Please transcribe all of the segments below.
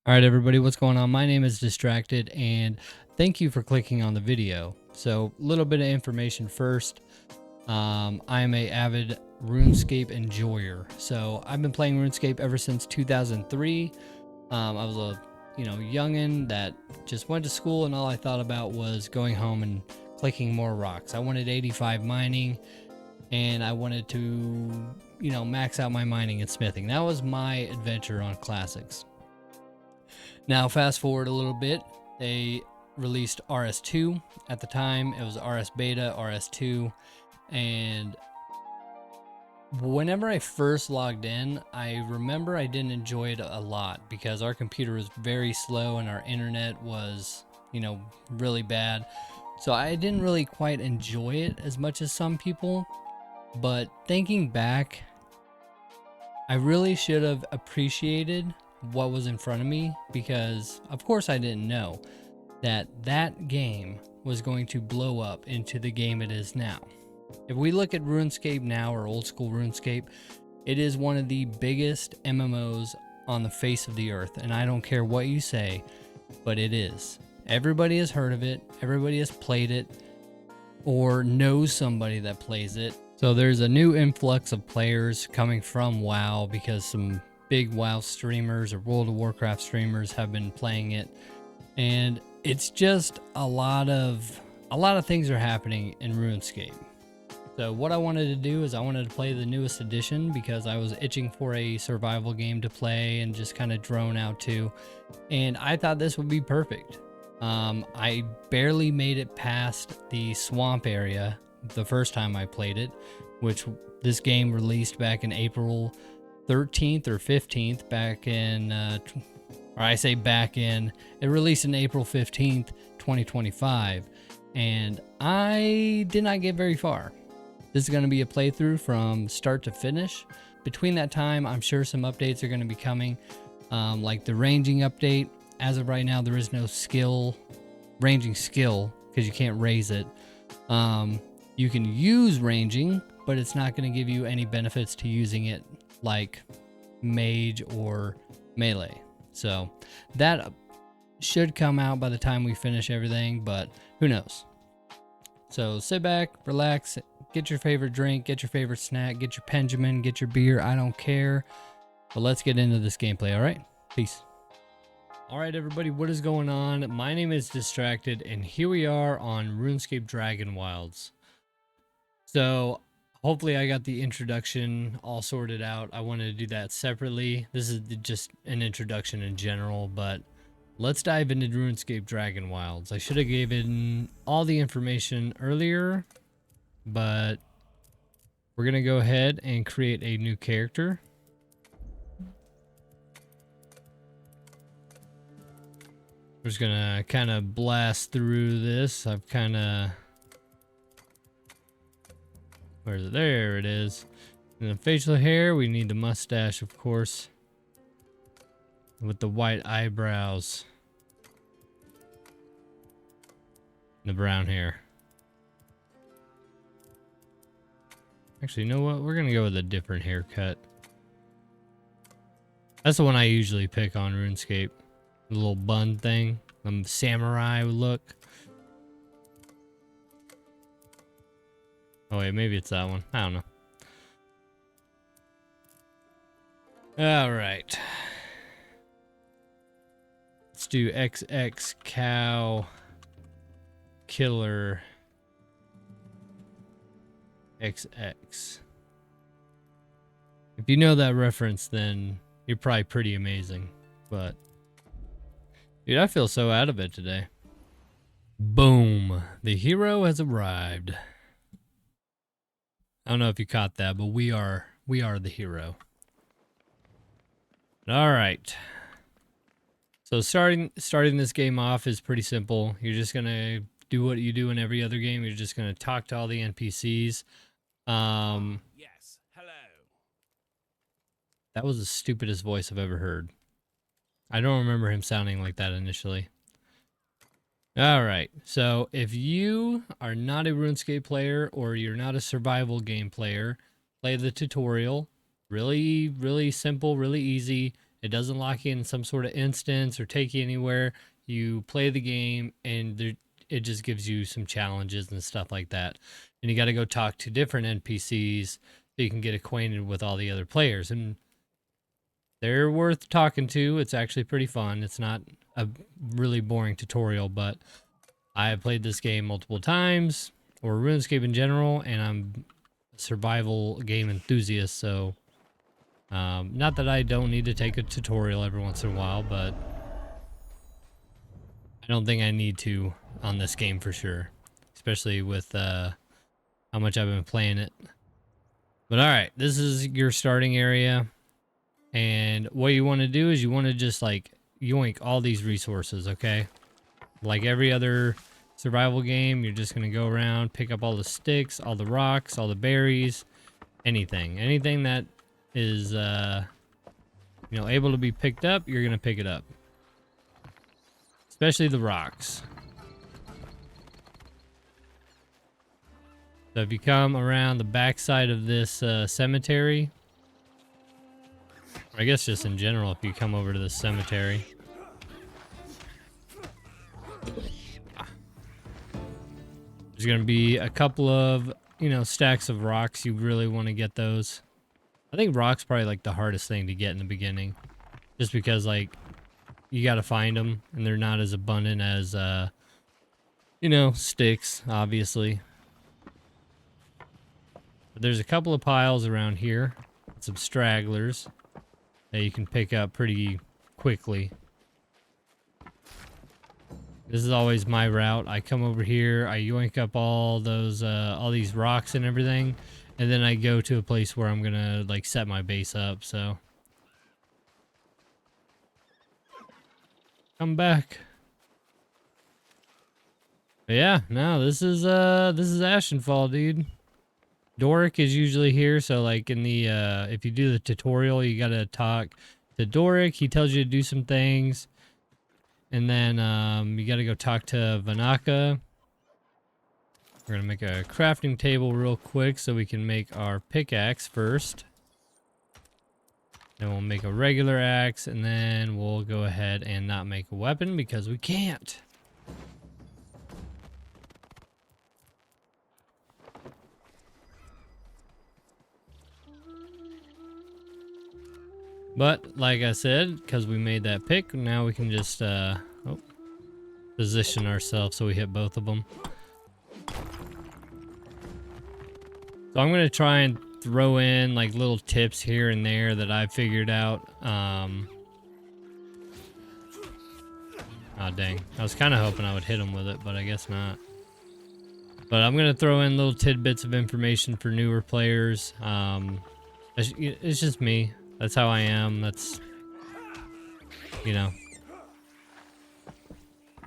All right, everybody, what's going on? My name is Distracted, and thank you for clicking on the video. So, a little bit of information first. I'm a avid Runescape enjoyer. So, I've been playing Runescape ever since 2003. I was a youngin that just went to school, and all I thought about was going home and clicking more rocks. I wanted 85 mining, and I wanted to max out my mining and smithing. That was my adventure on classics. Now, fast forward a little bit, they released RS2. At the time, it was RS Beta, RS2, and whenever I first logged in, I remember I didn't enjoy it a lot because our computer was very slow and our internet was, really bad. So I didn't really quite enjoy it as much as some people. But thinking back, I really should have appreciated what was in front of me, because of course I didn't know that that game was going to blow up into the game it is now. If we look at RuneScape now, or old school RuneScape, it is one of the biggest MMOs on the face of the earth, and I don't care what you say, but it is. Everybody has heard of it, everybody has played it, or knows somebody that plays it. So there's a new influx of players coming from WoW because some big WoW streamers or World of Warcraft streamers have been playing it, and it's just a lot of things are happening in RuneScape. So what I wanted to do is I wanted to play the newest edition because I was itching for a survival game to play and just kind of drone out to, and I thought this would be perfect. I barely made it past the swamp area the first time I played it, which this game released back in April 13th or 15th, back in, or I say back in, it released in April 15th, 2025, and I did not get very far. This is going to be a playthrough from start to finish. Between that time, I'm sure some updates are going to be coming, like the ranging update. As of right now, there is no ranging skill, because you can't raise it. You can use ranging, but it's not going to give you any benefits to using it like mage or melee. So that should come out by the time we finish everything, but who knows. So sit back, relax, get your favorite drink, get your favorite snack, get your Benjamin, get your beer, I don't care. But let's get into this gameplay, all right? Peace. All right, everybody, what is going on? My name is Distracted, and here we are on RuneScape Dragon Wilds. So hopefully I got the introduction all sorted out. I wanted to do that separately. This is just an introduction in general, but let's dive into RuneScape Dragon Wilds. I should have given all the information earlier, but we're going to go ahead and create a new character. We're just going to kind of blast through this. I've kind of... Where is it? There it is. And the facial hair, we need the mustache, of course, with the white eyebrows, and the brown hair. Actually, you know what? We're gonna go with a different haircut. That's the one I usually pick on RuneScape. The little bun thing, samurai look. Oh wait, maybe it's that one. I don't know. All right. Let's do XX cow killer XX. If you know that reference, then you're probably pretty amazing. But dude, I feel so out of it today. Boom. The hero has arrived. I don't know if you caught that, but we are the hero. All right. So starting this game off is pretty simple. You're just gonna do what you do in every other game. You're just gonna talk to all the NPCs. Yes. Hello. That was the stupidest voice I've ever heard. I don't remember him sounding like that initially. All right, so if you are not a RuneScape player or you're not a survival game player, play the tutorial. Really, really simple, really easy. It doesn't lock you in some sort of instance or take you anywhere. You play the game, and it just gives you some challenges and stuff like that. And you got to go talk to different NPCs so you can get acquainted with all the other players. And they're worth talking to. It's actually pretty fun. It's not a really boring tutorial, but I have played this game multiple times, or RuneScape in general, and I'm a survival game enthusiast, so not that I don't need to take a tutorial every once in a while, but I don't think I need to on this game for sure, especially with how much I've been playing it. But alright, this is your starting area, and what you want to do is you want to just like yoink all these resources, okay? Like every other survival game, you're just going to go around, pick up all the sticks, all the rocks, all the berries, anything that is able to be picked up, you're going to pick it up, especially the rocks. So if you come around the backside of this cemetery, or I guess just in general, if you come over to the cemetery, there's going to be a couple of, stacks of rocks. You really want to get those. I think rocks probably like the hardest thing to get in the beginning. Just because like you got to find them and they're not as abundant as, sticks, obviously. But there's a couple of piles around here. Some stragglers that you can pick up pretty quickly. This is always my route. I come over here, I yoink up all these rocks and everything, and then I go to a place where I'm gonna like set my base up. So come back. But yeah, no, this is Ashenfall, dude. Doric is usually here, so like in the if you do the tutorial, you gotta talk to Doric. He tells you to do some things. And then you got to go talk to Vanaka. We're going to make a crafting table real quick so we can make our pickaxe first. Then we'll make a regular axe, and then we'll go ahead and not make a weapon because we can't. But like I said, because we made that pick, now we can just position ourselves so we hit both of them. So I'm gonna try and throw in like little tips here and there that I figured out. Oh dang, I was kind of hoping I would hit him with it, but I guess not. But I'm gonna throw in little tidbits of information for newer players. It's just me. That's how I am. That's, So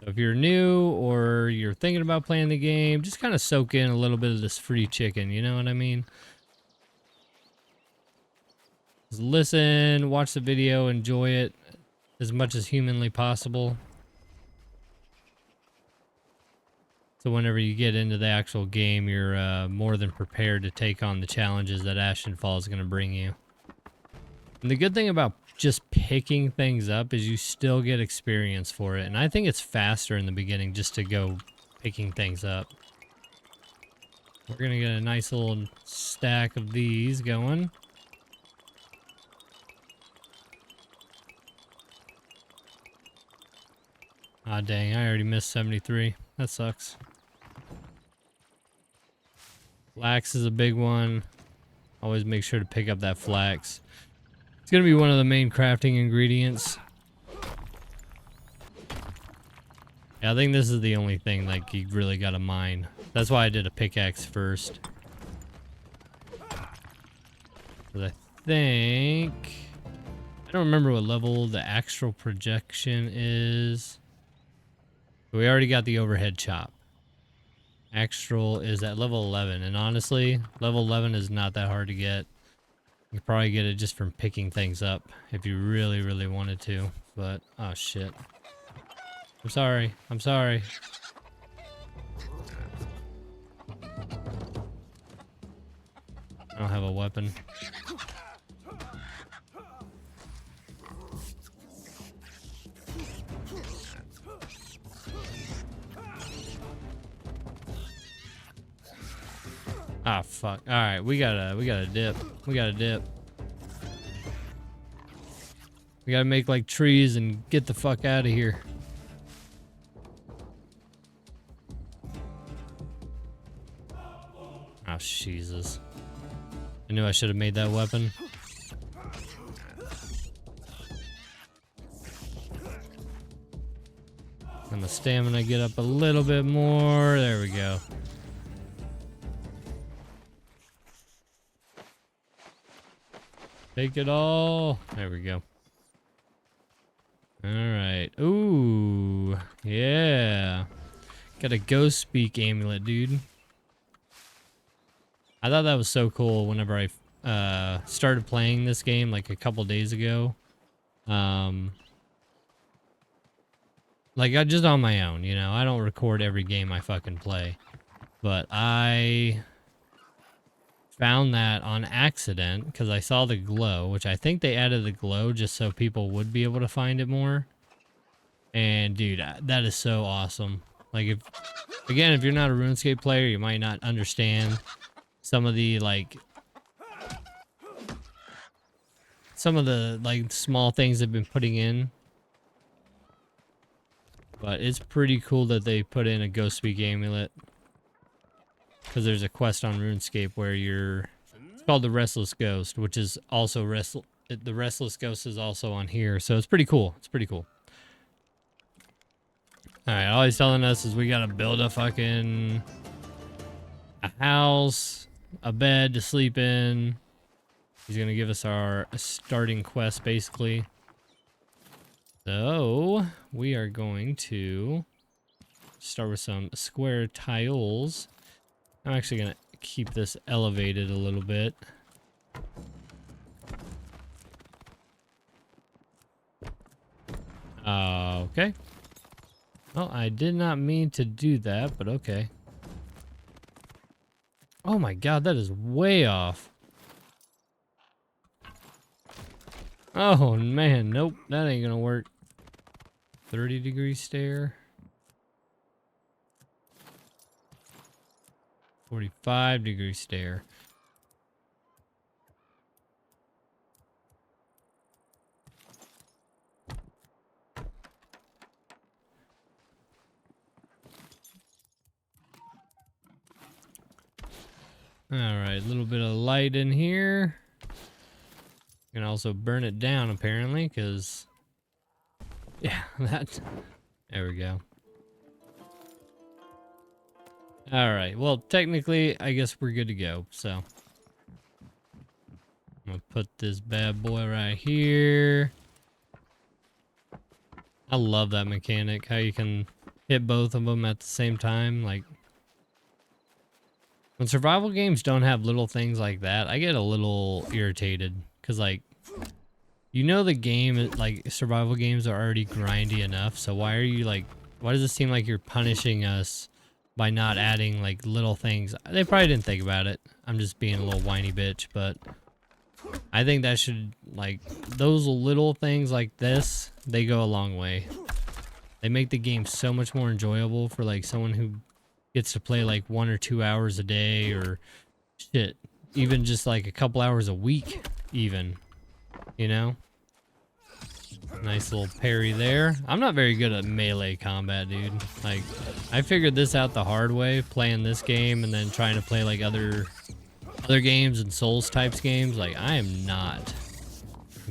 if you're new or you're thinking about playing the game, just kind of soak in a little bit of this free chicken. You know what I mean? Just listen, watch the video, enjoy it as much as humanly possible. So whenever you get into the actual game, you're more than prepared to take on the challenges that Ashenfall is going to bring you. And the good thing about just picking things up is you still get experience for it. And I think it's faster in the beginning just to go picking things up. We're going to get a nice little stack of these going. Ah, dang, I already missed 73. That sucks. Flax is a big one. Always make sure to pick up that flax. It's gonna be one of the main crafting ingredients. Yeah, I think this is the only thing like you really gotta mine. That's why I did a pickaxe first. 'Cause I think I don't remember what level the astral projection is. But we already got the overhead chop. Astral is at level 11, and honestly, level 11 is not that hard to get. You could probably get it just from picking things up if you really, really wanted to. But, oh shit. I'm sorry. I'm sorry. I don't have a weapon. Ah, fuck. All right, we gotta dip. We gotta dip. We gotta make like trees and get the fuck out of here. Oh, Jesus. I knew I should have made that weapon. And the stamina get up a little bit more. There we go. Take it all. There we go. All right. Ooh, yeah. Got a ghost speak amulet, dude. I thought that was so cool whenever I started playing this game like a couple days ago. Like I just on my own, you know. I don't record every game I fucking play. But I found that on accident because I saw the glow, which I think they added the glow just so people would be able to find it more. And dude, that is so awesome. Like if you're not a RuneScape player, you might not understand some of the like small things they've been putting in. But it's pretty cool that they put in a Ghost Speak amulet. Because there's a quest on RuneScape where it's called the Restless Ghost, which is also the Restless Ghost is also on here. So it's pretty cool. It's pretty cool. Alright, all he's telling us is we gotta build a house, a bed to sleep in. He's gonna give us our starting quest, basically. So, we are going to start with some square tiles. I'm actually gonna keep this elevated a little bit. Okay. Well, I did not mean to do that, but okay. Oh my god, that is way off. Oh man, nope, that ain't gonna work. 30-degree stare. 45-degree stare. Alright, a little bit of light in here. You can also burn it down apparently, because yeah, there we go. Alright, well technically I guess we're good to go, so I'm gonna put this bad boy right here. I love that mechanic, how you can hit both of them at the same time. Like when survival games don't have little things like that, I get a little irritated because like, you know, the game, like survival games are already grindy enough, so why does it seem like you're punishing us by not adding like little things? They probably didn't think about it. I'm just being a little whiny bitch, but I think that should, like, those little things like this, they go a long way. They make the game so much more enjoyable for like someone who gets to play like 1 or 2 hours a day, or shit, even just like a couple hours a week even, you know. Nice little parry there. I'm not very good at melee combat, dude. Like, I figured this out the hard way playing this game and then trying to play like other games and Souls types games. Like, I am not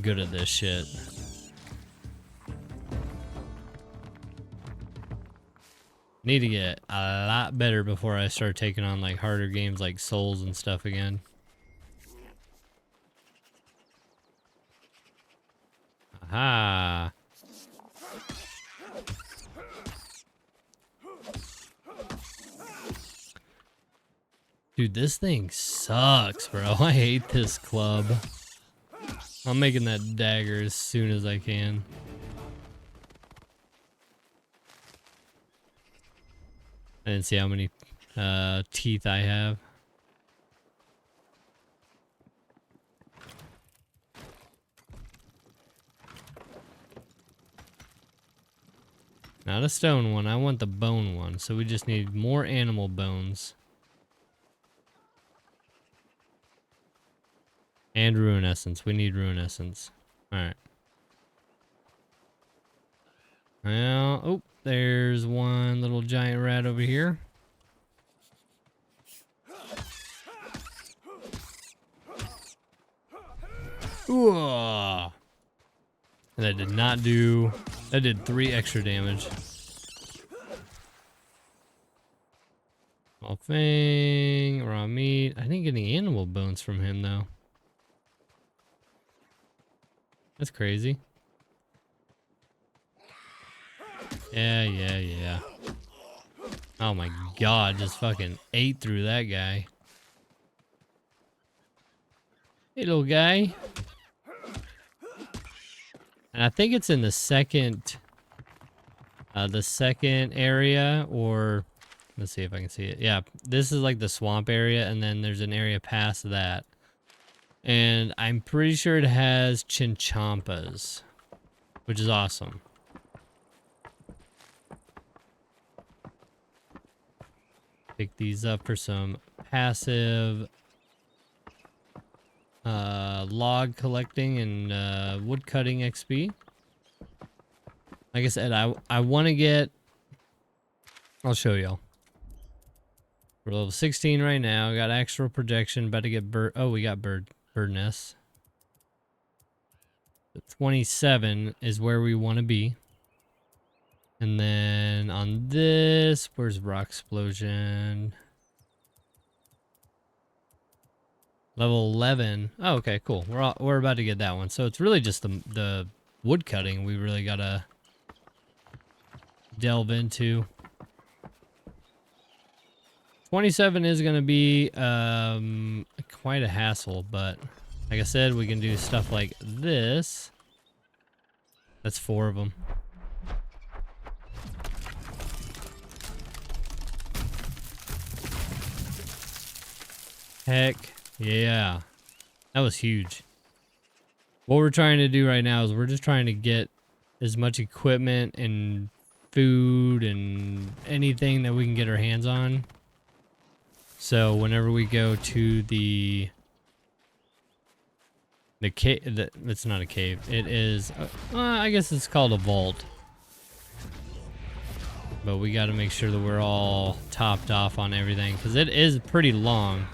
good at this shit. Need to get a lot better before I start taking on like harder games like Souls and stuff again. Aha. Dude, this thing sucks, bro. I hate this club. I'm making that dagger as soon as I can. I didn't see how many teeth I have. Not a stone one, I want the bone one. So we just need more animal bones. And Ruin Essence. We need Ruin Essence. Alright. Well, oh, there's one little giant rat over here. Ooh. And that did not do... That did 3 extra damage. Raw fang, raw meat. I didn't get any animal bones from him, though. That's crazy. Yeah. Oh my god, just fucking ate through that guy. Hey, little guy. And I think it's in the second area, or let's see if I can see it. Yeah, this is like the swamp area, and then there's an area past that. And I'm pretty sure it has chinchampas, which is awesome. Pick these up for some passive log collecting and wood cutting XP. Like I said, I want to get... I'll show y'all. We're level 16 right now. Got actual projection. About to get bird... Oh, we got bird nests. 27 is where we want to be. And then on this, where's rock explosion? Level 11. Oh, okay, cool. We're about to get that one. So it's really just the wood cutting we really gotta delve into. 27 is gonna be quite a hassle, but like I said, we can do stuff like this. That's 4 of them. Heck yeah. That was huge. What we're trying to do right now is we're just trying to get as much equipment and food and anything that we can get our hands on. So whenever we go to the cave, it's not a cave. It is, I guess it's called a vault. But we got to make sure that we're all topped off on everything, because it is pretty long.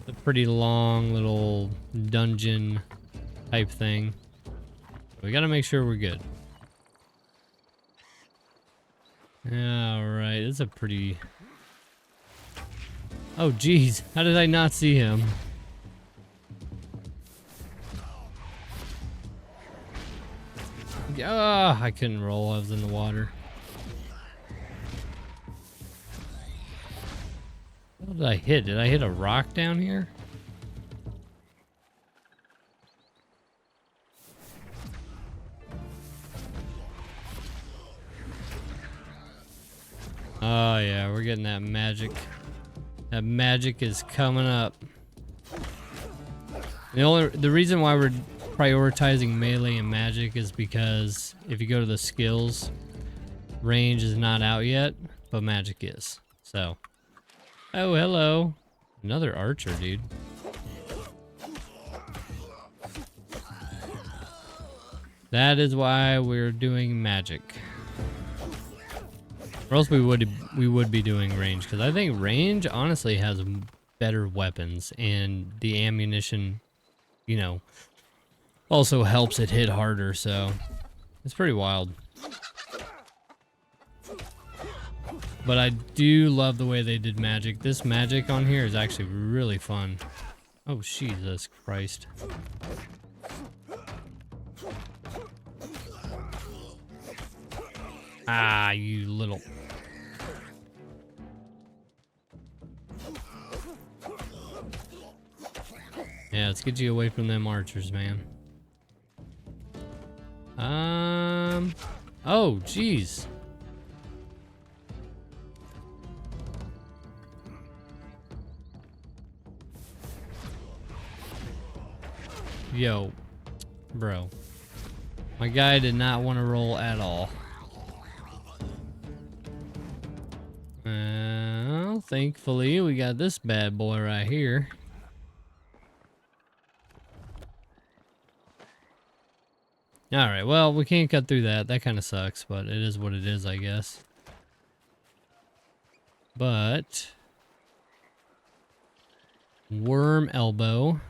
A pretty long little dungeon type thing. We got to make sure we're good. Alright, it's a pretty... Oh, geez. How did I not see him? Ah, I couldn't roll. I was in the water. What did I hit? Did I hit a rock down here? Oh yeah, we're getting that magic. That magic is coming up. The reason why we're prioritizing melee and magic is because if you go to the skills, range is not out yet, but magic is. So, oh hello, another archer, dude. That is why we're doing magic. Or else we would be doing range, because I think range honestly has better weapons, and the ammunition, you know, also helps it hit harder, so it's pretty wild. But I do love the way they did magic. This magic on here is actually really fun. Oh, Jesus Christ. Ah, you little... Yeah, let's get you away from them archers, man. Oh, jeez. Yo, bro. My guy did not want to roll at all. thankfully, we got this bad boy right here. Alright, well, we can't cut through that. That kind of sucks, but it is what it is, I guess. But... worm elbow.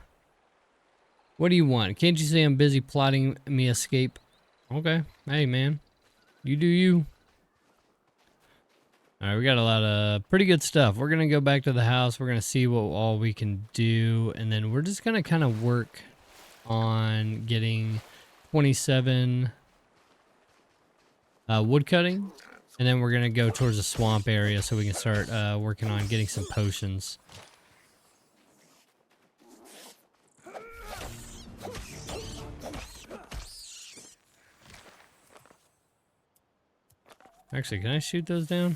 What do you want? Can't you say I'm busy plotting me escape? Okay. Hey, man. You do you. Alright, we got a lot of pretty good stuff. We're going to go back to the house. We're going to see what all we can do. And then we're just going to kind of work on getting 27 wood cutting. And then we're going to go towards the swamp area so we can start working on getting some potions. Actually, can I shoot those down?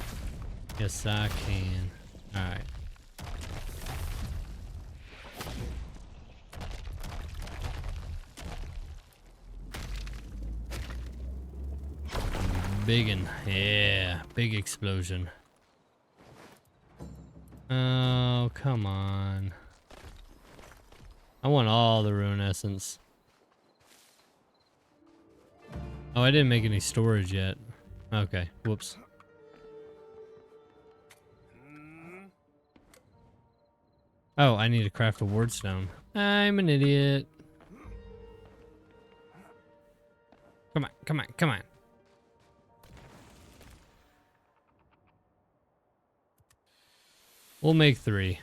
Yes, I can. Alright. Biggin'. Yeah, big explosion. Oh, come on. I want all the rune essence. Oh, I didn't make any storage yet. Okay, whoops. Oh, I need to craft a ward stone. I'm an idiot. Come on, come on, come on. We'll make 3.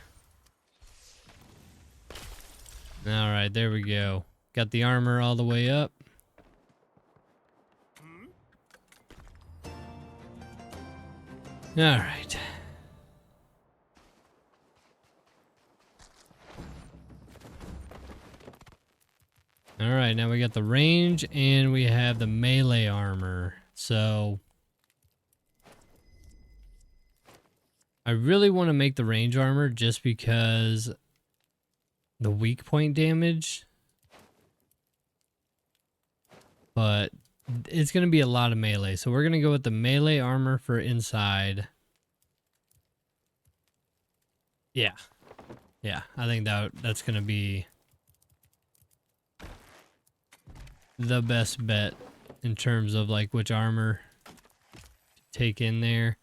Alright, there we go. Got the armor all the way up. Alright. Alright, now we got the range and we have the melee armor. So I really want to make the range armor just because the weak point damage. But it's going to be a lot of melee. So we're going to go with the melee armor for inside. Yeah. Yeah, I think that's going to be the best bet in terms of like which armor to take in there.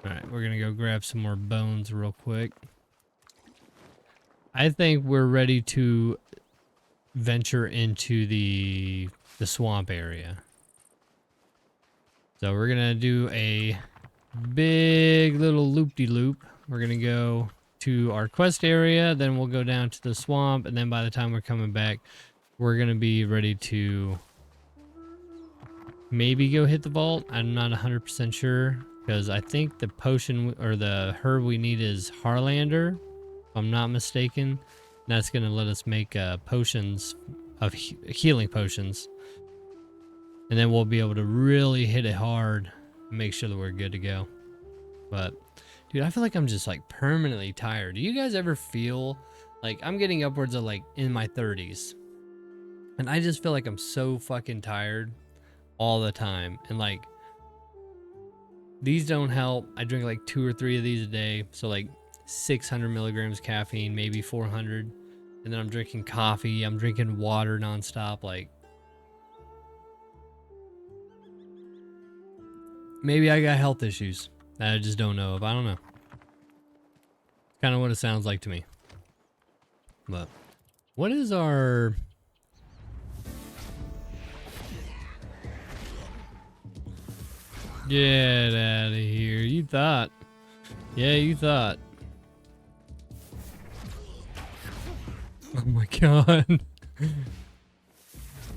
Alright, we're going to go grab some more bones real quick. I think we're ready to venture into the swamp area. So we're gonna do a big little loop-de-loop. We're gonna go to our quest area, then we'll go down to the swamp, and then by the time we're coming back, we're gonna be ready to maybe go hit the vault. I'm not 100% sure, because I think the potion or the herb we need is Harlander, if I'm not mistaken. That's going to let us make potions of healing potions. And then we'll be able to really hit it hard and make sure that we're good to go. But, dude, I feel like I'm just like permanently tired. Do you guys ever feel like I'm getting upwards of like in my 30s? And I just feel like I'm so fucking tired all the time. And like, these don't help. I drink like 2 or 3 of these a day. So like 600 milligrams caffeine, maybe 400. And then I'm drinking coffee. I'm drinking water nonstop. Like, maybe I got health issues that I just don't know of. I don't know. Kind of what it sounds like to me. But what is our... Get out of here. You thought. Yeah, you thought. Oh my god.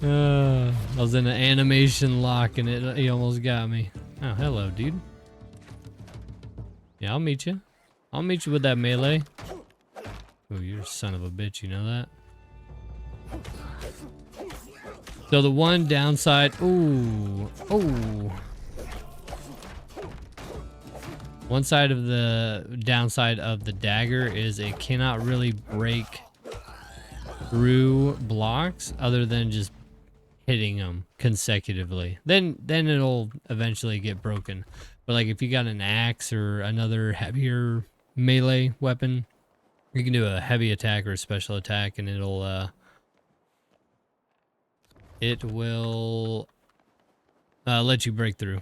I was in an animation lock and he almost got me. Oh, hello, dude. Yeah, I'll meet you. I'll meet you with that melee. Oh, you're a son of a bitch, you know that? So the one downside... Ooh. Oh. One side of the downside of the dagger is it cannot really break through blocks other than just hitting them consecutively. Then it'll eventually get broken. But like if you got an axe or another heavier melee weapon, you can do a heavy attack or a special attack, and it will let you break through.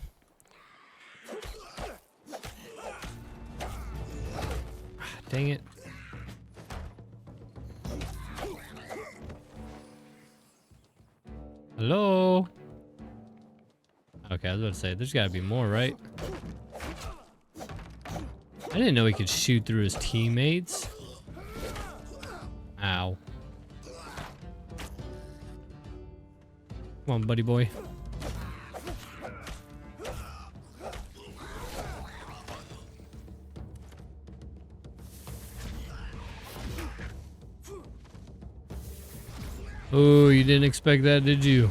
Dang it. Hello? Okay, I was about to say, there's gotta be more, right? I didn't know he could shoot through his teammates. Ow. Come on, buddy boy. Oh, you didn't expect that, did you?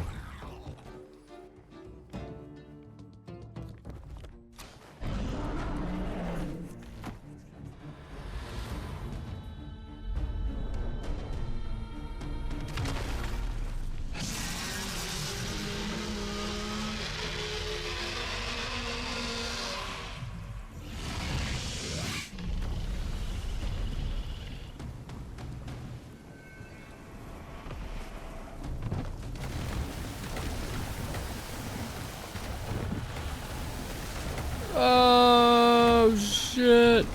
Oh, shit.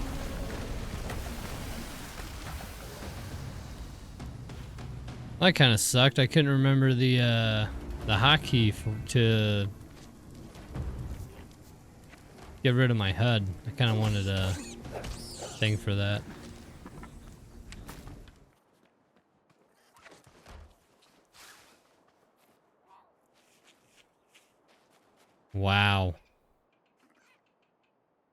That kind of sucked. I couldn't remember the hotkey to get rid of my HUD. I kind of wanted a thing for that. Wow.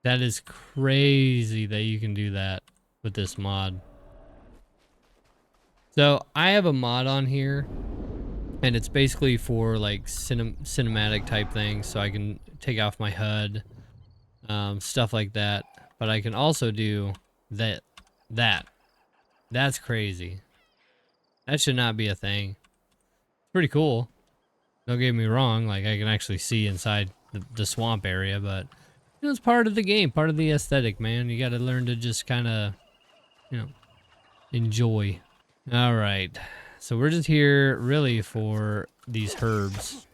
That is crazy that you can do that with this mod. So I have a mod on here, and it's basically for like cinematic type things, so I can take off my HUD, stuff like that. But I can also do that. That's crazy. That should not be a thing. Pretty cool. Don't get me wrong, like I can actually see inside the swamp area, but you know, it's part of the game, part of the aesthetic, man. You gotta learn to just kind of, you know, enjoy. All right, so we're just here really for these herbs.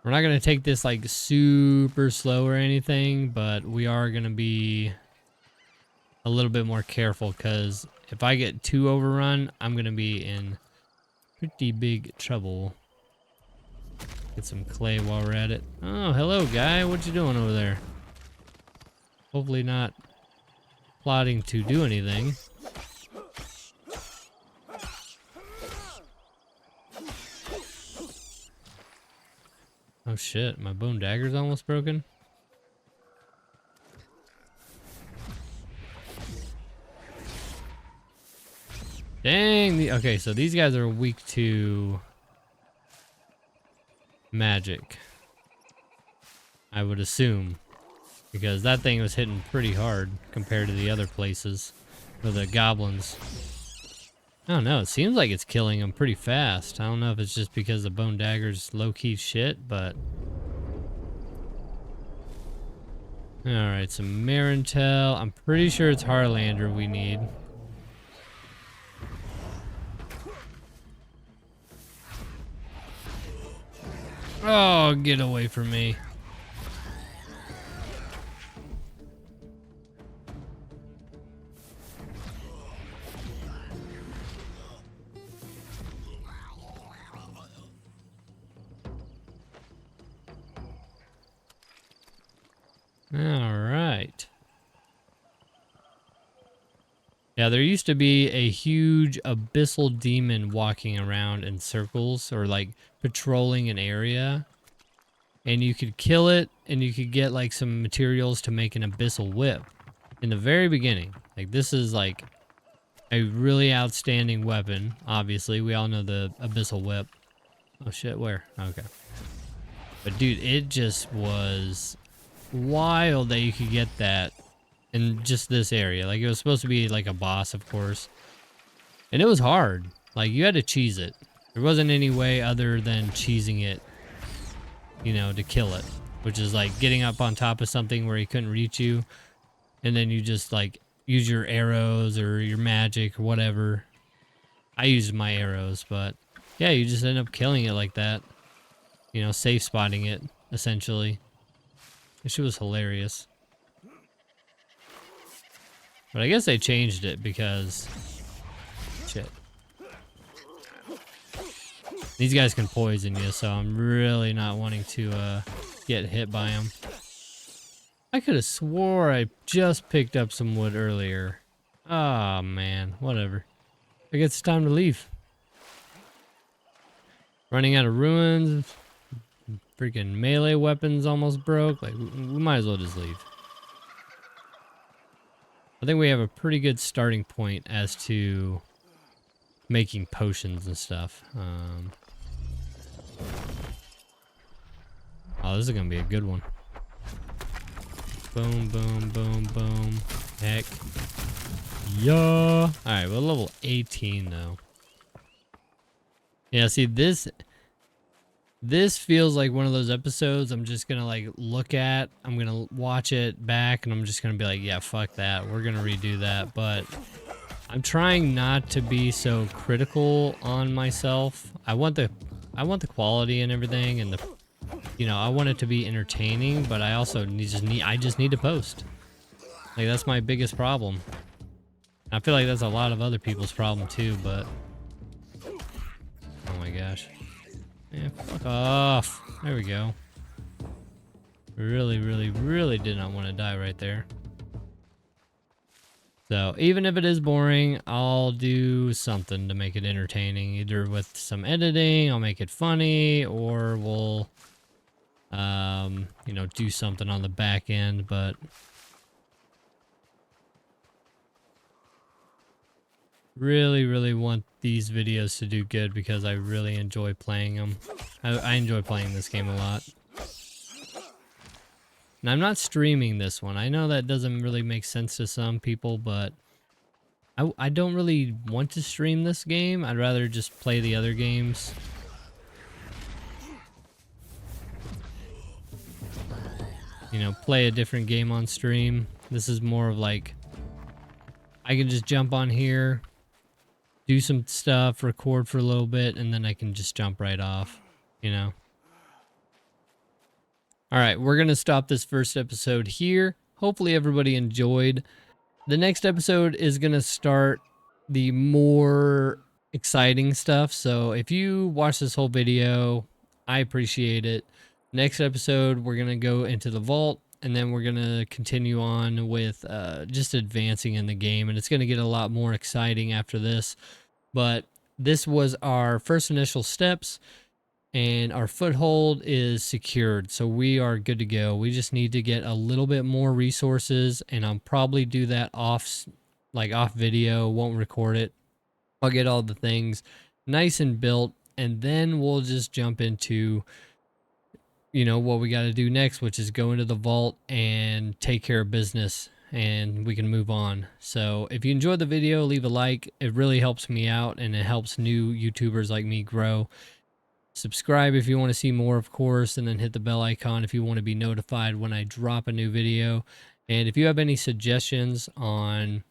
We're not gonna take this like super slow or anything, but we are gonna be a little bit more careful, because if I get too overrun, I'm gonna be in pretty big trouble. Get some clay while we're at it. Oh, hello, guy. What you doing over there? Hopefully not plotting to do anything. Oh shit, my bone dagger's almost broken. Dang. Okay, so these guys are weak to magic, I would assume, because that thing was hitting pretty hard compared to the other places for the goblins. I don't know, it seems like it's killing them pretty fast. I don't know if it's just because the bone dagger's low-key shit, but alright, some Marintel. I'm pretty sure it's Harlander we need. Oh, get away from me. All right. Yeah, there used to be a huge abyssal demon walking around in circles, or like patrolling an area. And you could kill it, and you could get like some materials to make an abyssal whip in the very beginning. Like, this is like a really outstanding weapon. Obviously, we all know the abyssal whip. Oh shit, where? Okay. But dude, it just was wild that you could get that in just this area. Like, it was supposed to be like a boss, of course. And it was hard. Like, you had to cheese it. There wasn't any way other than cheesing it, you know, to kill it. Which is like getting up on top of something where he couldn't reach you. And then you just like use your arrows or your magic or whatever. I used my arrows, but yeah, you just end up killing it like that. You know, safe spotting it, essentially. This shit was hilarious. But I guess they changed it because... Shit. These guys can poison you, so I'm really not wanting to get hit by them. I could have swore I just picked up some wood earlier. Oh, man. Whatever. I guess it's time to leave. Running out of ruins. Freaking melee weapons almost broke. Like, we might as well just leave. I think we have a pretty good starting point as to making potions and stuff. Oh, this is gonna be a good one. Boom, boom, boom, boom. Heck. Yeah. Alright, we're level 18 though. Yeah, see, this feels like one of those episodes I'm just gonna like look at. I'm gonna watch it back and I'm just gonna be like, yeah, fuck that. We're gonna redo that. But I'm trying not to be so critical on myself. I want the quality and everything, and I want it to be entertaining, but I also just need to post. Like, that's my biggest problem. I feel like that's a lot of other people's problem too, but oh my gosh. Yeah, fuck off. There we go. Really, really, really did not want to die right there. So even if it is boring, I'll do something to make it entertaining. Either with some editing, I'll make it funny, or we'll, do something on the back end. But really, really want these videos to do good because I really enjoy playing them. I enjoy playing this game a lot. And I'm not streaming this one. I know that doesn't really make sense to some people, but I don't really want to stream this game. I'd rather just play the other games. You know, play a different game on stream. This is more of like, I can just jump on here, do some stuff, record for a little bit, and then I can just jump right off, you know? All right, we're going to stop this first episode here. Hopefully everybody enjoyed. The next episode is going to start the more exciting stuff. So if you watch this whole video, I appreciate it. Next episode, we're going to go into the vault, and then we're going to continue on with just advancing in the game. And it's going to get a lot more exciting after this. But this was our first initial steps. And our foothold is secured, so we are good to go. We just need to get a little bit more resources, and I'll probably do that off video, won't record it. I'll get all the things nice and built, and then we'll just jump into, what we got to do next, which is go into the vault and take care of business, and we can move on. So if you enjoyed the video, leave a like. It really helps me out, and it helps new YouTubers like me grow. Subscribe if you want to see more, of course, and then hit the bell icon if you want to be notified when I drop a new video. And if you have any suggestions on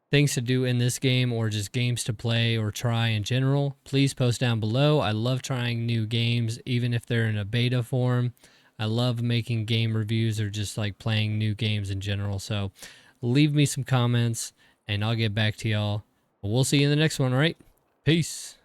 things to do in this game or just games to play or try in general, please post down below. I love trying new games, even if they're in a beta form. I love making game reviews or just like playing new games in general. So leave me some comments and I'll get back to y'all. We'll see you in the next one, all right? Peace.